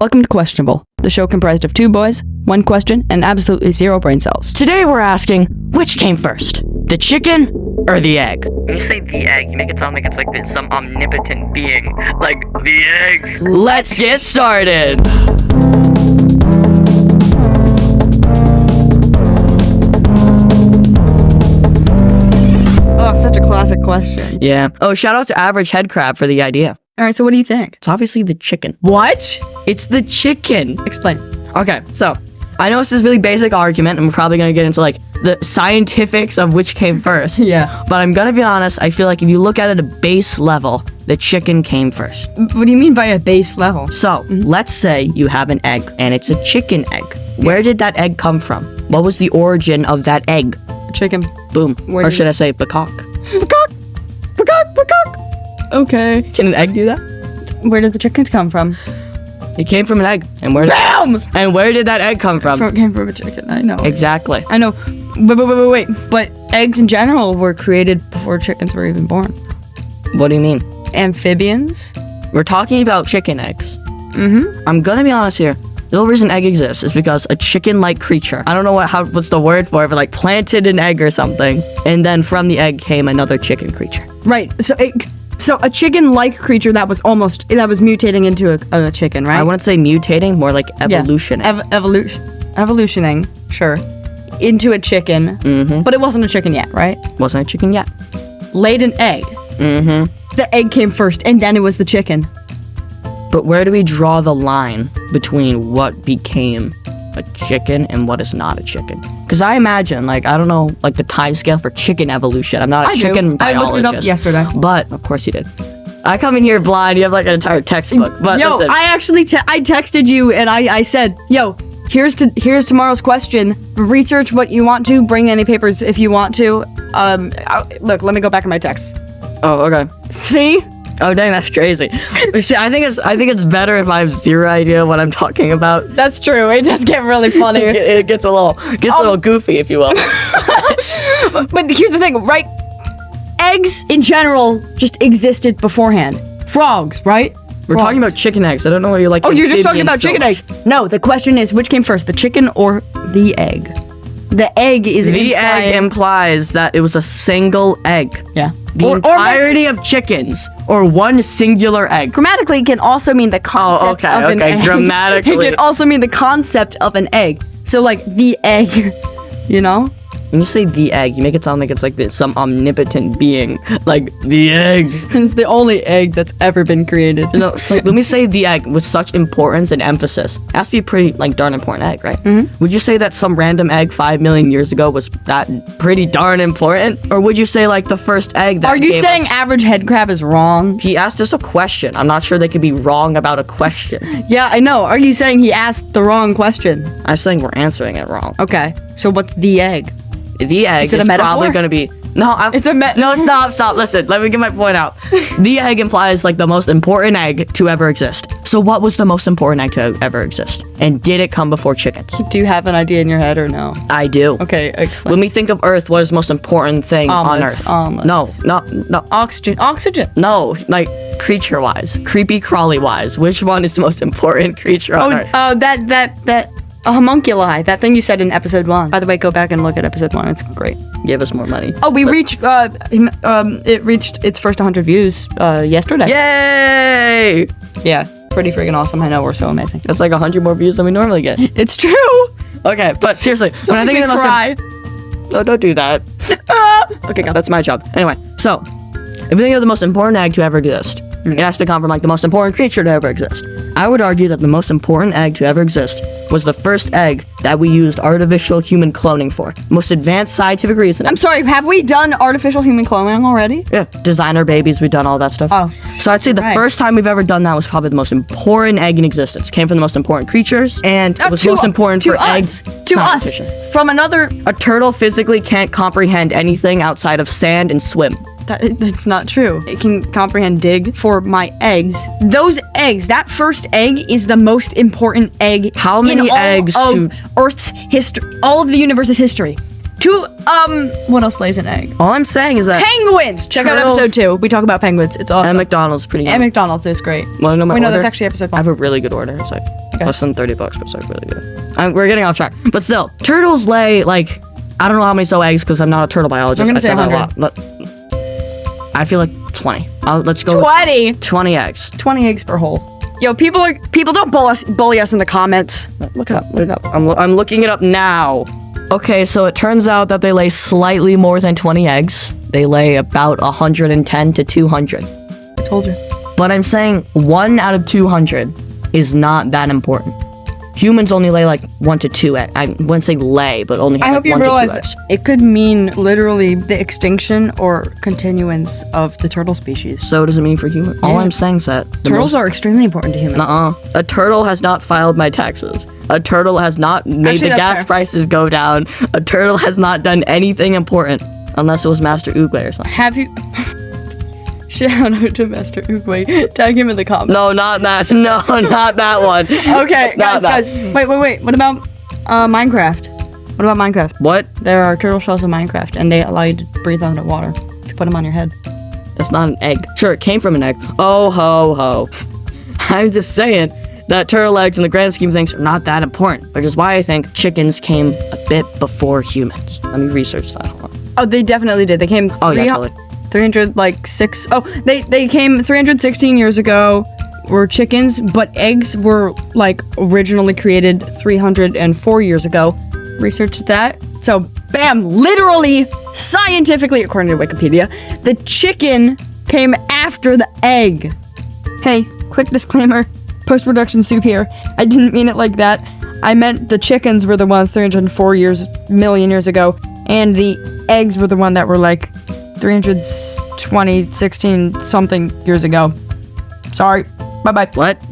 Welcome to Questionable, the show comprised of 2 boys, 1 question, and absolutely 0 brain cells. Today we're asking, which came first, the chicken or the egg? When you say the egg, you make it sound like it's like some omnipotent being, like the egg. Let's get started! Oh, such a classic question. Yeah. Oh, shout out to Average Head Crab for the idea. All right, so what do you think? It's obviously the chicken. What? It's the chicken. Explain. Okay, so I know this is a really basic argument, and we're probably gonna get into like the scientifics of which came first. Yeah. But I'm gonna be honest, I feel like if you look at it at a base level, the chicken came first. What do you mean by a base level? So, let's say you have an egg, and it's a chicken egg. Where did that egg come from? What was the origin of that egg? Chicken. Boom. Or should I say peacock? Peacock! Peacock! Peacock! Okay. Can an egg do that? Where did the chicken come from? It came from an egg. And where did that egg come from? Came from a chicken, I know. Exactly. I know. Wait. But eggs in general were created before chickens were even born. What do you mean? Amphibians? We're talking about chicken eggs. Mm-hmm. I'm gonna be honest here. The whole reason egg exists is because a chicken-like creature, I don't know what's the word for it, but like planted an egg or something, and then from the egg came another chicken creature. Right. So a chicken-like creature that was mutating into a chicken, right? I wouldn't say mutating, more like evolutioning. Evolutioning, sure. Into a chicken. Mm-hmm. But it wasn't a chicken yet, right? Wasn't a chicken yet. Laid an egg. Mm-hmm. The egg came first, and then it was the chicken. But where do we draw the line between what became a chicken and what is not a chicken? Because I imagine, like, I don't know, like the time scale for chicken evolution. I'm not a chicken biologist. I looked it up yesterday. But, of course you did. I come in here blind, you have like an entire textbook. But yo, listen. I actually, I texted you and I said, yo, here's tomorrow's question. Research what you want to, bring any papers if you want to. Look, let me go back in my text. Oh, okay. See? Oh dang, that's crazy. See, I think it's better if I have zero idea what I'm talking about. That's true. It does get really funny. it gets a little goofy, if you will. But here's the thing, right? Eggs in general just existed beforehand. Frogs, right? We're talking about chicken eggs. I don't know what you're like. Oh, you're just talking about chicken eggs. No, the question is, which came first, the chicken or the egg? The egg is the egg implies that it was a single egg. Yeah. The entirety of chickens, or one singular egg. Grammatically, it can also mean the concept of an egg. Grammatically. It can also mean the concept of an egg. So, like, the egg, you know? When you say the egg, you make it sound like it's like some omnipotent being. Like, the egg. It's the only egg that's ever been created. No, so when we say the egg with such importance and emphasis, it has to be a pretty, like, darn important egg, right? Mm-hmm. Would you say that some random egg 5 million years ago was that pretty darn important? Or would you say, like, the first egg that Are you saying average head crab is wrong? He asked us a question. I'm not sure they could be wrong about a question. Yeah, I know. Are you saying he asked the wrong question? I'm saying we're answering it wrong. Okay, so what's the egg? The egg is probably going to be... No, stop. Listen, let me get my point out. The egg implies, like, the most important egg to ever exist. So what was the most important egg to ever exist? And did it come before chickens? Do you have an idea in your head or no? I do. Okay, explain. When we think of Earth, what is the most important thing on Earth? Omelets. No. Oxygen. No, like, creature-wise. Creepy-crawly-wise. Which one is the most important creature on Earth? That homunculi, that thing you said in episode 1. By the way, go back and look at episode 1. It's great. Give us more money. Oh, it reached its first 100 views yesterday. Yay! Yeah, pretty freaking awesome. I know, we're so amazing. That's like 100 more views than we normally get. It's true. Okay, but seriously, when I think of the most... No, don't do that. Okay, go. That's my job. Anyway, so, if you think of the most important egg to ever exist, it has to come from, like, the most important creature to ever exist. I would argue that the most important egg to ever exist was the first egg that we used artificial human cloning for. Most advanced scientific reasoning. I'm sorry, have we done artificial human cloning already? Yeah, designer babies, we've done all that stuff. Oh. So I'd say the first time we've ever done that was probably the most important egg in existence. Came from the most important creatures, and it was most important for eggs. To us. From another... A turtle physically can't comprehend anything outside of sand and swim. That's not true. It can comprehend dig for my eggs. Those eggs, that first egg is the most important egg. How many eggs to Earth's history, all of the universe's history. What else lays an egg? All I'm saying is that penguins. Check out episode 2. We talk about penguins. It's awesome. And McDonald's pretty good. And McDonald's is great. Want to know my order? No, that's actually episode 1. I have a really good order. It's like Less than $30, but it's like really good. We're getting off track, but still, turtles lay like I don't know how many eggs because I'm not a turtle biologist. I'm gonna say I said 100. that a lot. I feel like 20. Let's go. 20. 20 eggs. 20 eggs per hole. Yo, people don't bully us in the comments. Look it up. Look it up. I'm looking it up now. Okay, so it turns out that they lay slightly more than 20 eggs. They lay about 110 to 200. I told you. But I'm saying 1 out of 200 is not that important. Humans only lay like 1 to 2 eggs. I wouldn't say lay, but only have I like hope you 1 to 2 realize eggs. that it could mean literally the extinction or continuance of the turtle species. So does it mean for humans? All I'm saying is that Turtles are extremely important to humans. A turtle has not filed my taxes. A turtle has not made Actually, the that's gas fair. prices go down. A turtle has not done anything important. Unless it was Master Oogway or something. Have you... Shout out to Master Oogway. Tag him in the comments. No, not that. No, not that one. Okay, Not guys. that. Wait. What about Minecraft? What about Minecraft? What? There are turtle shells in Minecraft, and they allow you to breathe underwater. If you put them on your head. That's not an egg. Sure, it came from an egg. Oh, ho, ho. I'm just saying that turtle eggs in the grand scheme of things are not that important, which is why I think chickens came a bit before humans. Let me research that. Hold on. Oh, they definitely did. They came. Oh, yeah, totally. 306. Oh, they came 316 years ago. Were chickens, but eggs were like originally created 304 years ago. Researched that. So, bam! Literally, scientifically, according to Wikipedia, the chicken came after the egg. Hey, quick disclaimer. Post-production soup here. I didn't mean it like that. I meant the chickens were the ones 304 million years ago, and the eggs were the one that were like 16 something years ago. Sorry. Bye-bye. What?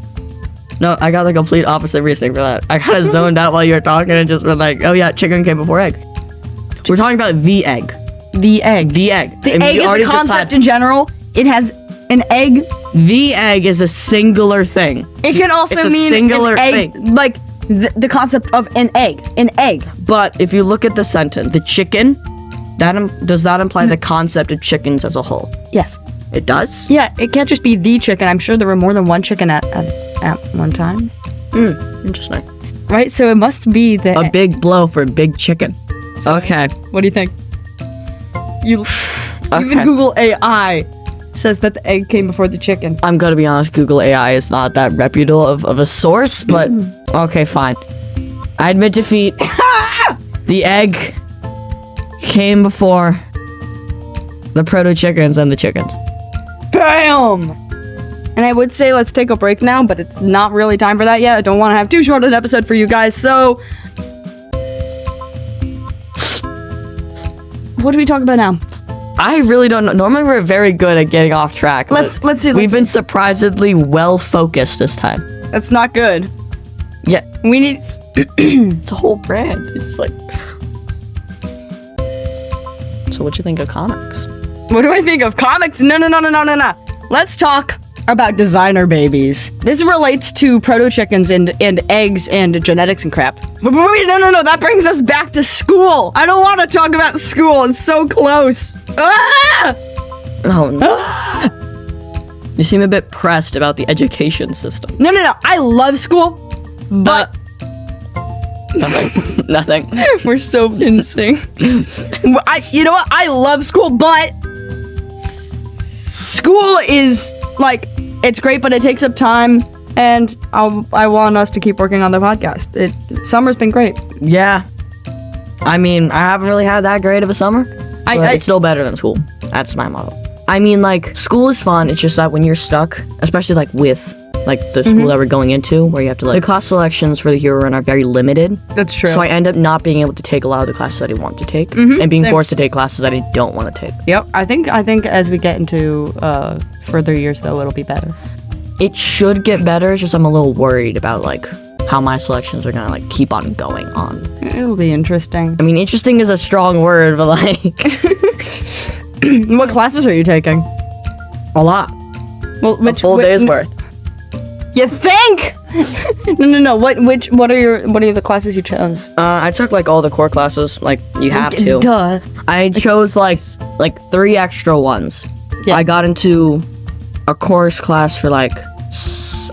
No, I got the complete opposite reasoning for that. I kind of zoned out while you were talking and just went like, oh yeah, chicken came before egg. We're talking about the egg. The egg. The egg. The And egg we is already a just concept had- in general. It has an egg. The egg is a singular thing. It can also It's a mean singular an egg, thing. like the concept of an egg. An egg. But if you look at the sentence, the chicken, does that imply the concept of chickens as a whole? Yes. It does? Yeah, it can't just be the chicken. I'm sure there were more than one chicken at one time. Interesting. Right? So it must be the A big blow for a big chicken. Okay. What do you think? Even Okay. Google AI says that the egg came before the chicken. I'm gonna be honest, Google AI is not that reputable of a source, but okay, fine. I admit defeat. The egg came before the proto-chickens and the chickens. Bam! And I would say let's take a break now, but it's not really time for that yet. I don't want to have too short an episode for you guys, so... What do we talk about now? I really don't know. Normally we're very good at getting off track. Let's but see. We've been surprisingly well focused this time. That's not good. Yeah, We need... it's a whole brand. It's like. So what you think of comics? What do I think of comics? No. Let's talk about designer babies. This relates to proto-chickens and eggs and genetics and crap. Wait, no. That brings us back to school. I don't want to talk about school. It's so close. Ah! Oh no. You seem a bit pressed about the education system. No. I love school, but Nothing. we're so in sync. You know what? I love school, but school is like, it's great, but it takes up time, and I want us to keep working on the podcast. Summer's been great. Yeah. I mean, I haven't really had that great of a summer. But it's still better than school. That's my motto. I mean, like, school is fun. It's just that when you're stuck, especially like with like the school that we're going into, where you have to like, the class selections for the hero run are very limited. That's true. So I end up not being able to take a lot of the classes that I want to take, and being same. forced to take classes that I don't want to take. Yep. I think as we get into further years, though, it'll be better. It should get better. It's just I'm a little worried about like how my selections are gonna like keep on going on. It'll be interesting. I mean, interesting is a strong word, but like What classes are you taking? a lot. Well, A full day's worth. You think? No. What are the classes you chose? I took like all the core classes. Like you have to. Duh. I chose like 3 extra ones. Yeah. I got into a course class for like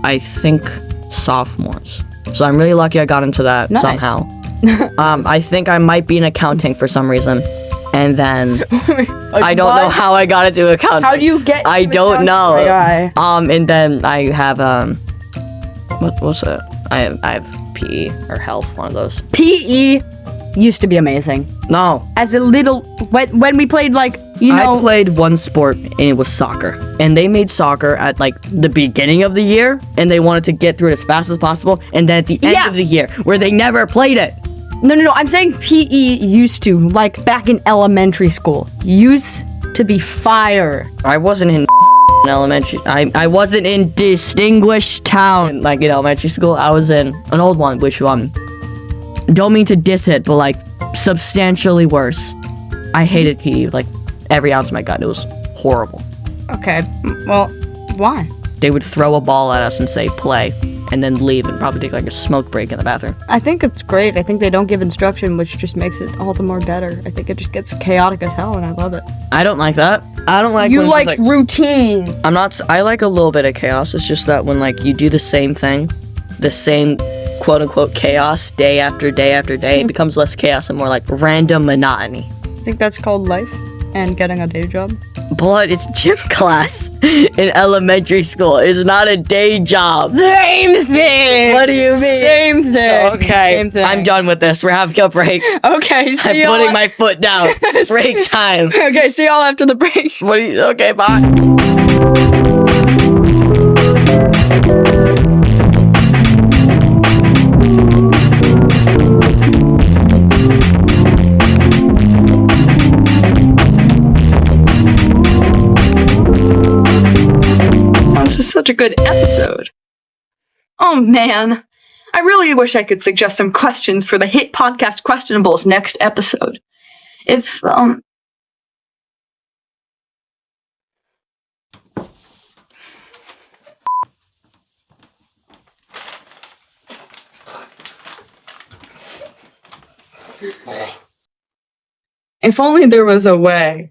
I think sophomores. So I'm really lucky I got into that Nice. somehow. I think I might be in accounting for some reason. And then I don't know how I got into accounting. How do you get? I into don't know. accounting? And then I have what's it? I have PE or health, one of those. PE used to be amazing. No. As a little, when we played, like, I played one sport and it was soccer. And they made soccer at like the beginning of the year and they wanted to get through it as fast as possible. And then at the end of the year where they never played it. No. I'm saying PE used to, like, back in elementary school, used to be fire. I wasn't in elementary. I wasn't in Distinguished Town like in elementary school. I was in an old one, which don't mean to diss it, but like substantially worse. I hated PE, like every ounce of my gut. It was horrible. Okay, well, why? They would throw a ball at us and say play, and then leave and probably take like a smoke break in the bathroom. I think it's great. I think they don't give instruction, which just makes it all the more better. I think it just gets chaotic as hell, and I love it. I don't like that. I don't like You when it's like just, routine. I like a little bit of chaos. It's just that when like you do the same thing, the same quote unquote chaos day after day after day, it becomes less chaos and more like random monotony. I think that's called life and getting a day job. But it's gym class in elementary school. It's not a day job. Same thing. What do you mean? Same thing. So, okay, Same thing. I'm done with this. We're having a break. Okay, see I'm y'all. putting my foot down. Break time. Okay, see y'all after the break. What do you? Okay, bye. This is such a good episode. Oh man, I really wish I could suggest some questions for the hit podcast Questionable's next episode. If if only there was a way.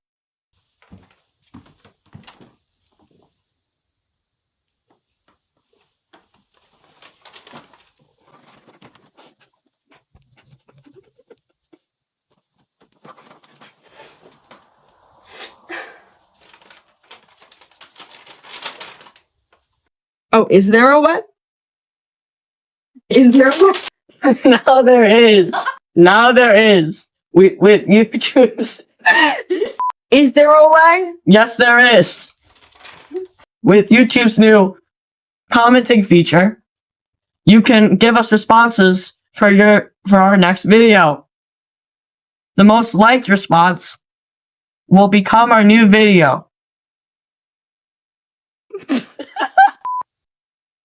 Oh, is there a way? Is there a way? Now there is. Now there is. With YouTube's. Is there a way? Yes, there is. With YouTube's new commenting feature, you can give us responses for our next video. The most liked response will become our new video.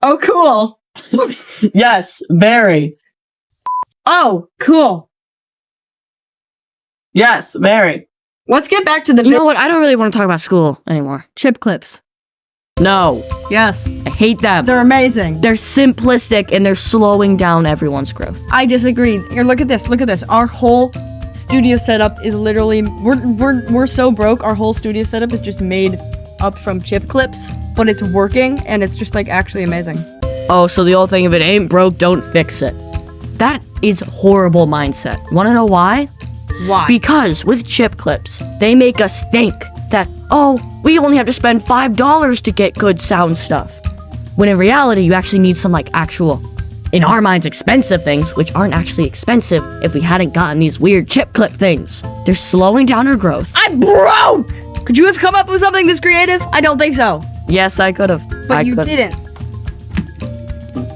Oh, cool. Yes, very. Oh, cool. Yes, very. Let's get back to the You know what? I don't really want to talk about school anymore. chip clips. No, Yes, I hate them. they're amazing. They're simplistic and they're slowing down everyone's growth. I disagree. Here, look at this. Look at this. Our whole studio setup is literally we're so broke. Our whole studio setup is just made up from chip clips, but it's working and it's just like actually amazing. Oh, so the old thing, if it ain't broke, don't fix it. That is horrible mindset. Wanna know why? Why? Because with chip clips, they make us think that, oh, we only have to spend $5 to get good sound stuff. When in reality, you actually need some like actual, in our minds, expensive things, which aren't actually expensive if we hadn't gotten these weird chip clip things. They're slowing down our growth. I'm broke. Could you have come up with something this creative? I don't think so. Yes, I could have. But you didn't.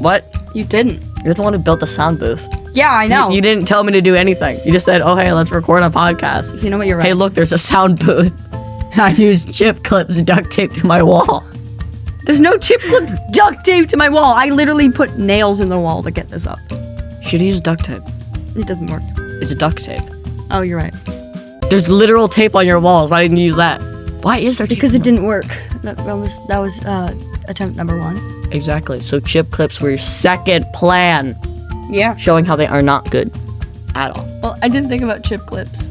What? You didn't. You're the one who built the sound booth. Yeah, I know. You didn't tell me to do anything. You just said, oh, hey, let's record a podcast. You know what? You're right. Hey, look, there's a sound booth. I used chip clips duct taped to my wall. There's no chip clips duct taped to my wall. I literally put nails in the wall to get this up. Should use duct tape. It doesn't work. It's a duct tape. Oh, you're right. There's literal tape on your walls. Why didn't you use that? Why is there tape? Because it didn't work. That was attempt number 1. Exactly. So chip clips were your second plan, Yeah. showing how they are not good at all. Well, I didn't think about chip clips.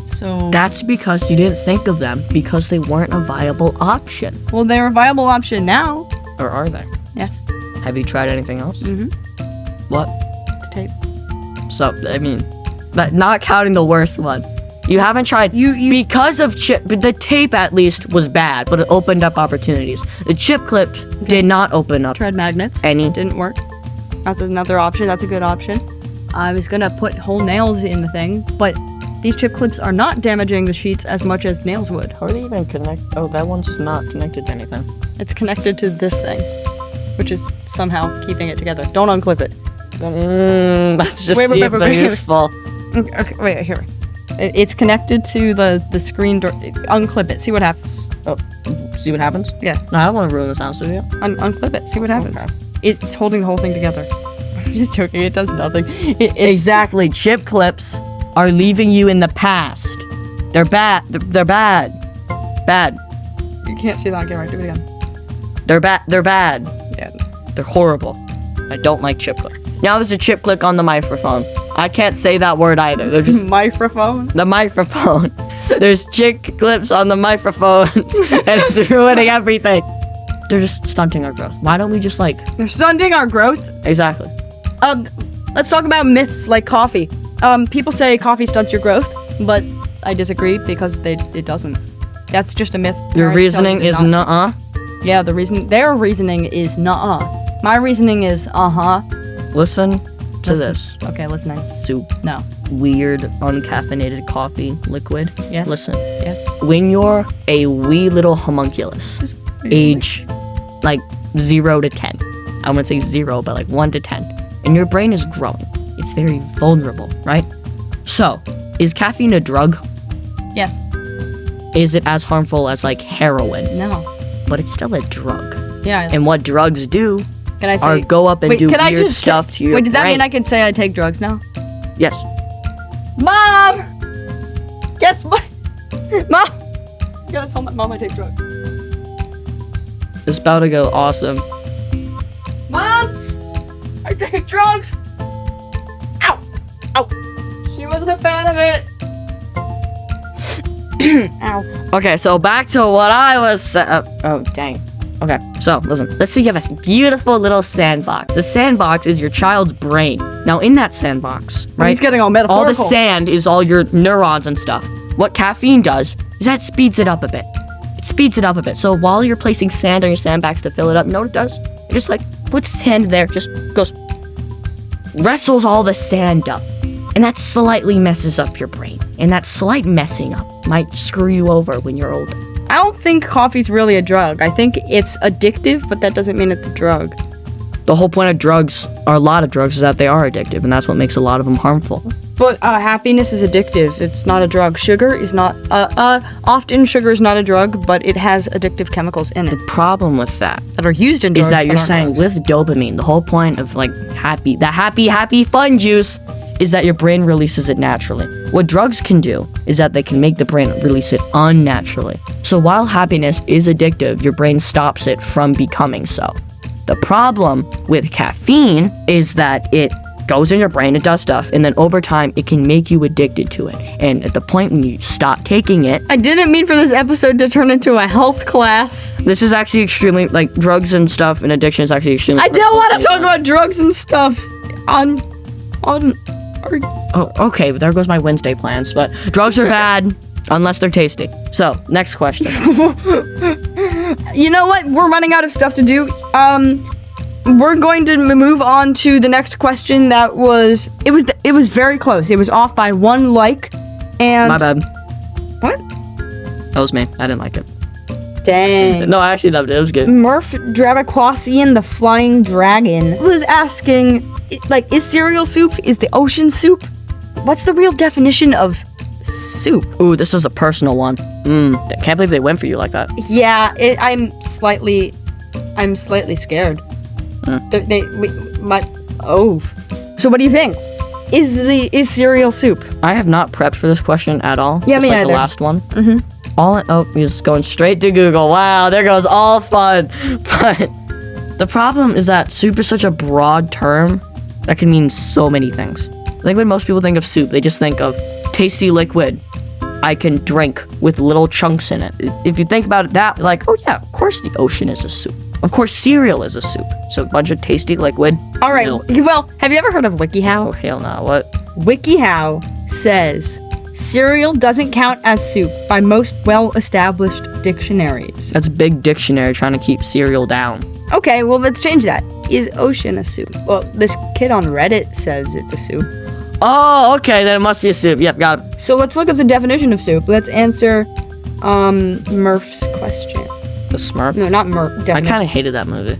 So. That's because you didn't think of them because they weren't a viable option. Well, they're a viable option now. Or are they? Yes. Have you tried anything else? Mm-hmm. What? The tape. So, I mean, not counting the worst one. You haven't tried because of chip, but the tape at least was bad, but it opened up opportunities. The chip clips did not open up. Tried magnets. Didn't work. That's another option. That's a good option. I was gonna put whole nails in the thing, but these chip clips are not damaging the sheets as much as nails would. How are they even connect? Oh, that one's not connected to anything. It's connected to this thing, which is somehow keeping it together. Don't unclip it. That's just useful. Okay, wait, here. It's connected to the screen door. Unclip it. See what happens. Oh, see what happens? Yeah. No, I don't want to ruin the sound studio. Unclip it. See what happens. Okay. It's holding the whole thing together. I'm just joking. It does nothing. Exactly. Chip clips are leaving you in the past. They're bad. They're bad. Bad. You can't see that on camera. Do it again. They're bad. They're bad. Yeah. They're horrible. I don't like chip clip. Now there's a chip click on the microphone. I can't say that word either. They're just microphone. The microphone. There's chip clips on the microphone, and it's ruining everything. They're just stunting our growth. Why don't we just They're stunting our growth. Exactly. Let's talk about myths like coffee. People say coffee stunts your growth, but I disagree because it doesn't. That's just a myth. Your reasoning is nuh-uh? Yeah, their reasoning is nuh-uh. My reasoning is uh-huh. Listen to this. Okay, listening. Soup. No. Weird uncaffeinated coffee liquid. Yeah. Listen. Yes. When you're a wee little homunculus, age 0 to 10. I wouldn't say 0, but 1 to 10. And your brain is growing. It's very vulnerable, right? So, is caffeine a drug? Yes. Is it as harmful as heroin? No. But it's still a drug. Yeah. And what drugs do can I say, are go up and do weird stuff to your brain. Wait, does that mean I can say I take drugs now? Yes. Mom! Guess what? Mom! You gotta tell my mom I take drugs. It's about to go awesome. Mom! I take drugs! Ow! Ow! She wasn't a fan of it! Ow. Okay, so back to what I was oh, dang. Okay, so listen. Let's say you have a beautiful little sandbox. The sandbox is your child's brain. Now, in that sandbox, right? He's getting all metaphorical. All the sand is all your neurons and stuff. What caffeine does is that speeds it up a bit. It speeds it up a bit. So while you're placing sand on your sandbox to fill it up, you know what it does? It just puts sand there, just goes, wrestles all the sand up. And that slightly messes up your brain. And that slight messing up might screw you over when you're older. I don't think coffee's really a drug. I think it's addictive, but that doesn't mean it's a drug. The whole point of drugs, or a lot of drugs, is that they are addictive, and that's what makes a lot of them harmful. But happiness is addictive. It's not a drug. Sugar is not. Often sugar is not a drug, but it has addictive chemicals in it The problem with that that are used in drugs. is that you're but aren't saying drugs. with dopamine, the whole point of happy fun juice is that your brain releases it naturally. What drugs can do is that they can make the brain release it unnaturally. So while happiness is addictive, your brain stops it from becoming so. The problem with caffeine is that it goes in your brain, it does stuff, and then over time, it can make you addicted to it. And at the point when you stop taking it, I didn't mean for this episode to turn into a health class. this is actually extremely, drugs and stuff and addiction is actually extremely... I don't want to talk about drugs and stuff on. Oh, okay, but there goes my Wednesday plans, but drugs are bad unless they're tasty. So, next question. You know what? We're running out of stuff to do. We're going to move on to the next question. It was very close. It was off by 1 like, and My bad. what? That was me. I didn't like it. Dang. No, I actually loved it. It was good. Murph Dravaquasian the Flying Dragon was asking, is cereal soup? Is the ocean soup? What's the real definition of soup? Ooh, this was a personal one. Can't believe they went for you like that. Yeah, I'm slightly scared. So what do you think? Is cereal soup? I have not prepped for this question at all. Yeah, just me like either. the last one. Mm-hmm. He's going straight to Google. Wow, there goes all fun. But the problem is that soup is such a broad term that can mean so many things. I think when most people think of soup, they just think of tasty liquid I can drink with little chunks in it. If you think about it oh yeah, of course the ocean is a soup. Of course, cereal is a soup. So a bunch of tasty liquid. All right. milk. Well, have you ever heard of Oh, WikiHow? hell no. What? WikiHow says cereal doesn't count as soup by most well-established dictionaries. That's big dictionary trying to keep cereal down. Okay, well, let's change that. Is ocean a soup? Well, this kid on Reddit says it's a soup. Oh, okay, then it must be a soup. Yep, got it. So let's look up the definition of soup. Let's answer Murph's question. The Smurf. No, not Murph. I Definition. kind of hated that movie.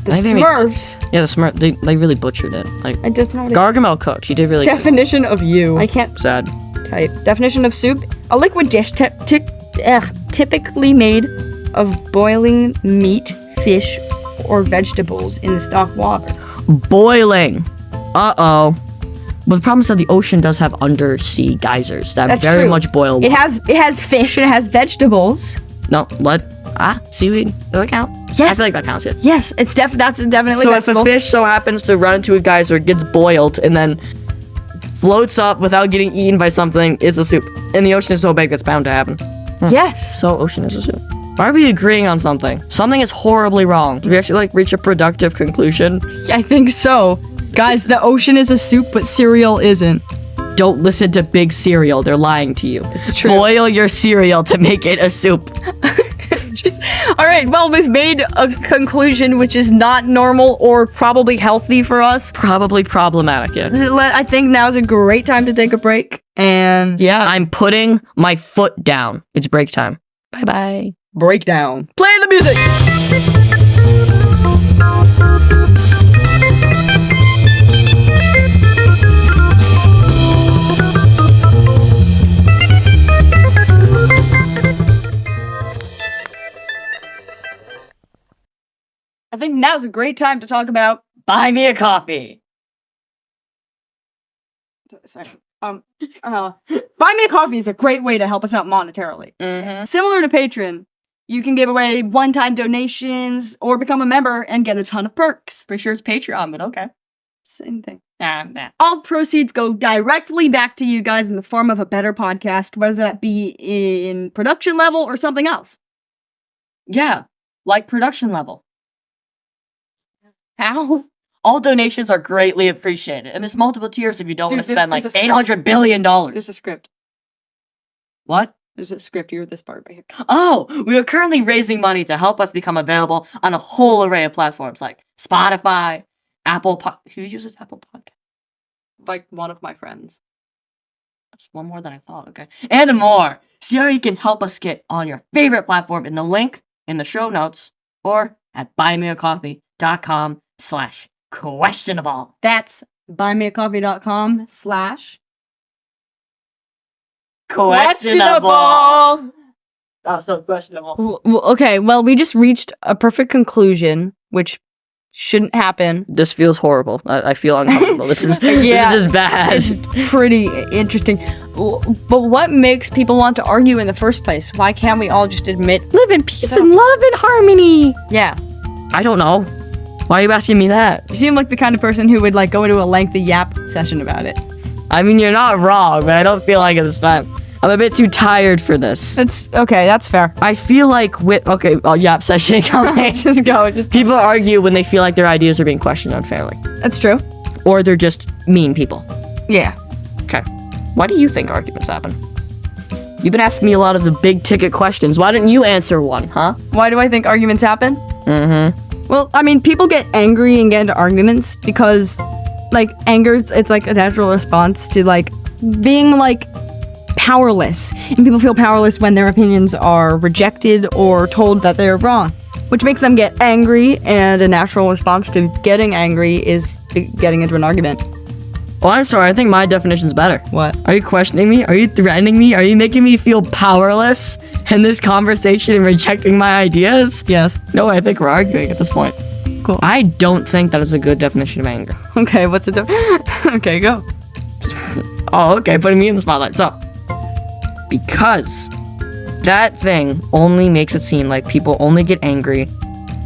The I think they made- Smurfs. Yeah, the Smurf. They really butchered it. Like That's not a Gargamel cooked. He did really definition of you. I can't sad. type. Definition of soup: a liquid dish typically made of boiling meat, fish, or vegetables in stock water. Boiling. Uh-oh. But the problem is that the ocean does have undersea geysers that That's very true. much boil It water. has fish and it has vegetables. No, what? Seaweed? Does that count? Yes. I feel like that counts, yeah. Yes, that's definitely So if vegetable. a fish so happens to run into a geyser, gets boiled, and then floats up without getting eaten by something, it's a soup. And the ocean is so big, it's bound to happen. Yes. So ocean is a soup. Why are we agreeing on something? Something is horribly wrong. Did we actually reach a productive conclusion? I think so. Guys, the ocean is a soup, but cereal isn't. Don't listen to Big Cereal. They're lying to you. It's true. Boil your cereal to make it a soup. All right, well, we've made a conclusion which is not normal or probably healthy for us. Probably problematic, yeah. I think now is a great time to take a break. And Yeah, I'm putting my foot down. It's break time. Bye-bye. breakdown. Play the music. I think now's a great time to talk about Buy me a coffee. sorry. Buy me a coffee is a great way to help us out monetarily. Mm-hmm. Similar to Patreon, you can give away one-time donations or become a member and get a ton of perks. Pretty sure it's Patreon, but okay. Same thing. Nah. All proceeds go directly back to you guys in the form of a better podcast, whether that be in production level or something else. Yeah, like production level. How? All donations are greatly appreciated, and there's multiple tiers if you don't Dude, want to spend like there's a $800 billion. There's a script. What? There's a script. You're this part right here. Oh, we are currently raising money to help us become available on a whole array of platforms like Spotify, Apple Who uses Apple Podcast? Like one of my friends. That's one more than I thought, okay. And more. See how you can help us get on your favorite platform in the link in the show notes or at buymeacoffee.com/questionable. That's buymeacoffee.com/ Questionable. Oh, so questionable. Okay, well, we just reached a perfect conclusion, which shouldn't happen. This feels horrible. I feel uncomfortable. This is Yeah. this is bad. It's pretty interesting. But what makes people want to argue in the first place? Why can't we all just admit Live in peace and love and harmony. Yeah. I don't know. Why are you asking me that? You seem like the kind of person who would like go into a lengthy yap session about it. I mean, you're not wrong, but I don't feel like it this time. I'm a bit too tired for this. That's okay, that's fair. I feel like yap session coming. Just go, just People argue when they feel like their ideas are being questioned unfairly. That's true. Or they're just mean people. Yeah. Okay. Why do you think arguments happen? You've been asking me a lot of the big ticket questions. Why didn't you answer one, huh? Why do I think arguments happen? Mm-hmm. Well, I mean, people get angry and get into arguments because, like, anger, it's like a natural response to, like, being, like, powerless. And people feel powerless when their opinions are rejected or told that they're wrong, which makes them get angry, and a natural response to getting angry is getting into an argument. Oh, I'm sorry. I think my definition's better. What? Are you questioning me? Are you threatening me? Are you making me feel powerless in this conversation and rejecting my ideas? Yes. No, I think we're arguing at this point. Cool. I don't think that is a good definition of anger. Okay, what's it? Okay, go. Oh, okay, putting me in the spotlight. So, because that thing only makes it seem like people only get angry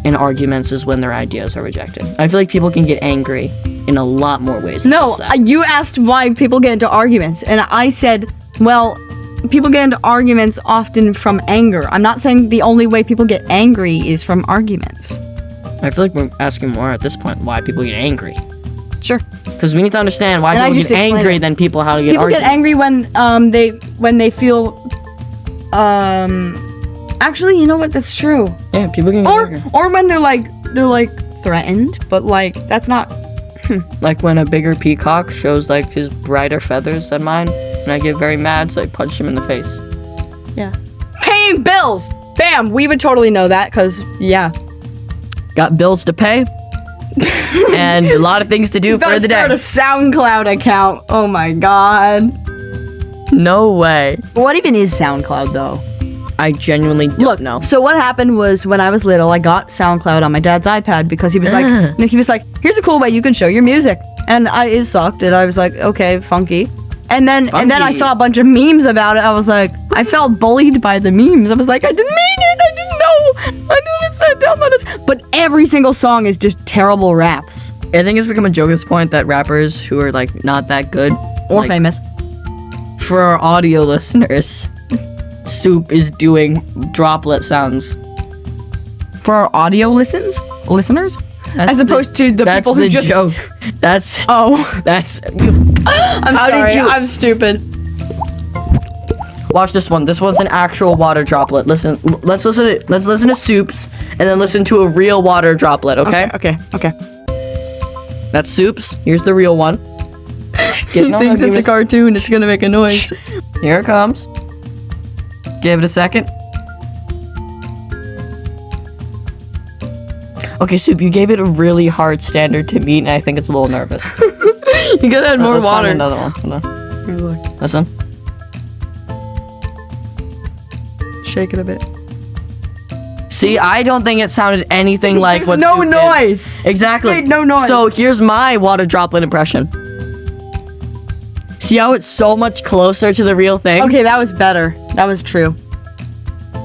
in arguments is when their ideas are rejected. I feel like people can get angry in a lot more ways than No, just that. you asked why people get into arguments, and I said, well, people get into arguments often from anger. I'm not saying the only way people get angry is from arguments. I feel like we're asking more at this point why people get angry. Sure. Because we need to understand why And I people just get explained angry it. than people how to get People arguments. get angry when they feel actually, you know what, that's true. Yeah, people can get angry. Or when they're like threatened, but like that's not Like when a bigger peacock shows like his brighter feathers than mine, and I get very mad, so I punch him in the face. yeah. Paying bills. Bam, we would totally know that cuz yeah. Got bills to pay, and a lot of things to do About for to the day. start a SoundCloud account. Oh my god. No way. What even is SoundCloud though? I genuinely don't know. So what happened was when I was little, I got SoundCloud on my dad's iPad because he was like, here's a cool way you can show your music. And it sucked, and I was like, okay, funky. And then I Funky. saw a bunch of memes about it. I was like, I felt bullied by the memes. I was like, I didn't mean it. I didn't know. I didn't say download it. But every single song is just terrible raps. I think it's become a joke at this point that rappers who are like not that good Or like, famous. for our audio listeners, Soup is doing droplet sounds. For our audio listeners? That's As opposed to the that's people who the just... joke. That's Oh, that's. I'm How sorry. did you- I'm stupid. Watch this one. This one's an actual water droplet. Listen. Let's listen to Soup's, and then listen to a real water droplet. Okay. Okay. That's Soup's. Here's the real one. He thinks it's a cartoon. It's gonna make a noise. Here it comes. Give it a second. Okay, Soup, you gave it a really hard standard to meet, and I think it's a little nervous. You gotta add more Let's find water. another one. Hold on. Listen. Shake it a bit. See, I don't think it sounded anything like what There's no Soup did. noise. Exactly. Made no noise. So here's my water droplet impression. See how it's so much closer to the real thing? Okay, that was better. That was true.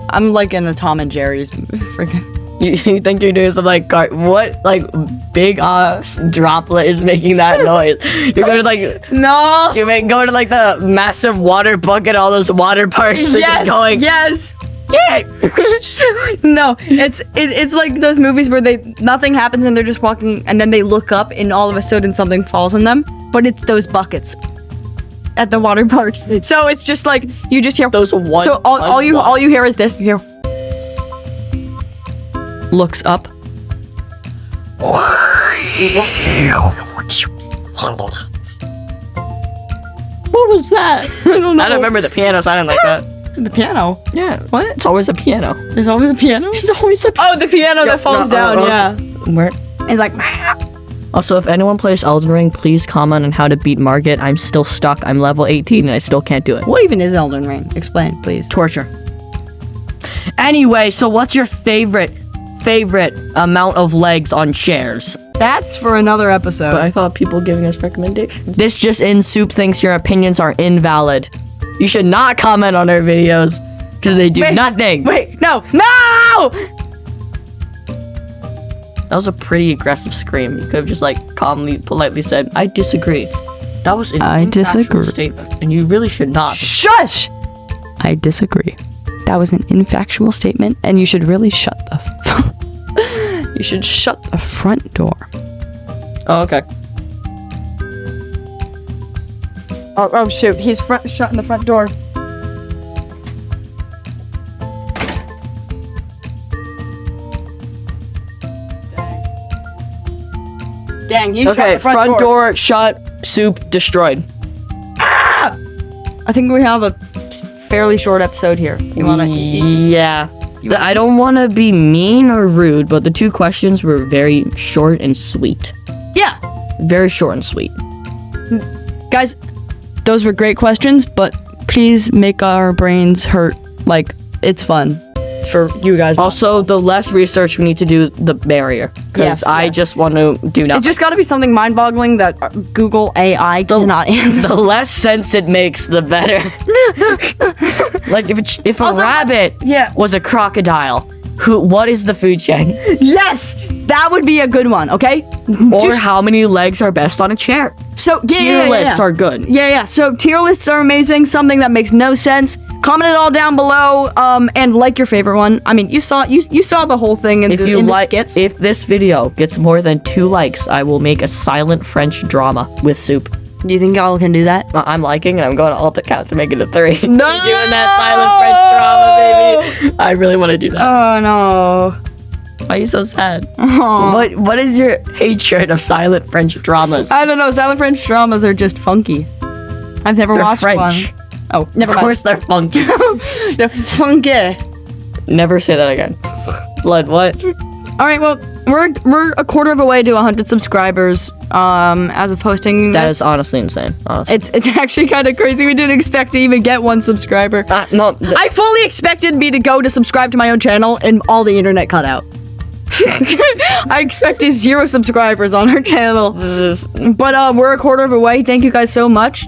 I'm like in a Tom and Jerry's freaking. You think you're doing some like what like big droplet is making that noise? You're going to like No. going to like the massive water bucket, all those water parks. and Yes. just going. Yes. Yeah. No, it's like those movies where nothing happens and they're just walking and then they look up and all of a sudden something falls on them. But it's those buckets at the water parks. So it's just like you just hear Those one. So all you hear is this. You hear looks up. What was that? I don't know. I don't remember the piano sounding like that. The piano. Yeah. What? It's always a piano. There's always a piano. There's always a Oh, the piano that falls down. Yeah. Where? It's like. Also, if anyone plays Elden Ring, please comment on how to beat Margit. I'm still stuck. I'm level 18 and I still can't do it. What even is Elden Ring? Explain, please. Torture. Anyway, so what's your favorite amount of legs on chairs? That's for another episode. But I thought people giving us recommendations. This just in, Soup thinks your opinions are invalid. You should not comment on our videos because they do nothing. Wait, no! That was a pretty aggressive scream. You could have just like calmly, politely said, "I disagree." That was an I factual disagree. statement, and you really should not. Shush! I disagree. That was an infactual statement, and you should really shut the. You should shut the front door. Oh, okay. Oh shoot! He's shutting the front door. Dang, you shut Okay, the front door shut. Soup destroyed. I think we have a fairly short episode here. You wanna? Yeah. I don't want to be mean or rude, but the two questions were very short and sweet. Yeah, Very short and sweet. guys, those were great questions, but please make our brains hurt. Like, it's fun for you guys. Also, the less research we need to do, the merrier. Because I just want to do nothing. It's just got to be something mind-boggling that Google AI cannot answer. The less sense it makes, the better. Like if a Also, rabbit yeah. was a crocodile, what is the food chain? Yes, that would be a good one. Okay. Or how many legs are best on a chair? So Tier lists are good. Yeah. So tier lists are amazing. Something that makes no sense. comment it all down below, and like your favorite one. I mean, you saw the whole thing in the skits. If this video gets more than 2 likes, I will make a silent French drama with soup. Do you think y'all can do that? I'm liking, and I'm going to alt account to make it a 3. No! Doing that silent French drama, baby. I really want to do that. Oh no. Why are you so sad? Oh. What is your hatred of silent French dramas? I don't know. Silent French dramas are just funky. I've never watched French. one. Oh, never Of mind. course they're funky. They're funky. Never say that again. Blood, what? All right, well, we're a quarter of a way to 100 subscribers. As of posting That this, is honestly insane. Honestly. it's actually kind of crazy. We didn't expect to even get 1 subscriber. No, I fully expected me to go to subscribe to my own channel and all the internet cut out. I expected 0 subscribers on our channel. But we're a quarter of a way. Thank you guys so much.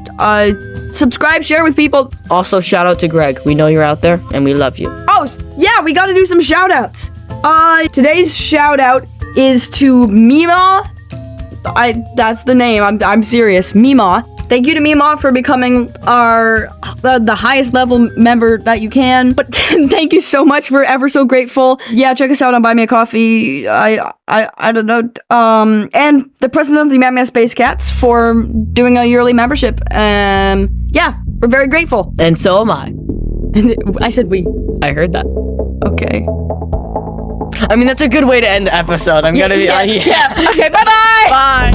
Subscribe, share with people. Also, shout out to Greg. We know you're out there, and we love you. Oh, yeah, we gotta do some shout outs. Today's shout out is to Mima. That's the name. I'm serious. Mima. Thank you to Mima for becoming our the highest level member that you can. But thank you so much. We're ever so grateful. Yeah, check us out on Buy Me a Coffee. I don't know. And the president of the Mamma Space Cats for doing a yearly membership. Yeah, we're very grateful. And so am I. I said we. I heard that. Okay. I mean, that's a good way to end the episode. I'm gonna be. Yeah. Okay. Bye-bye. Bye.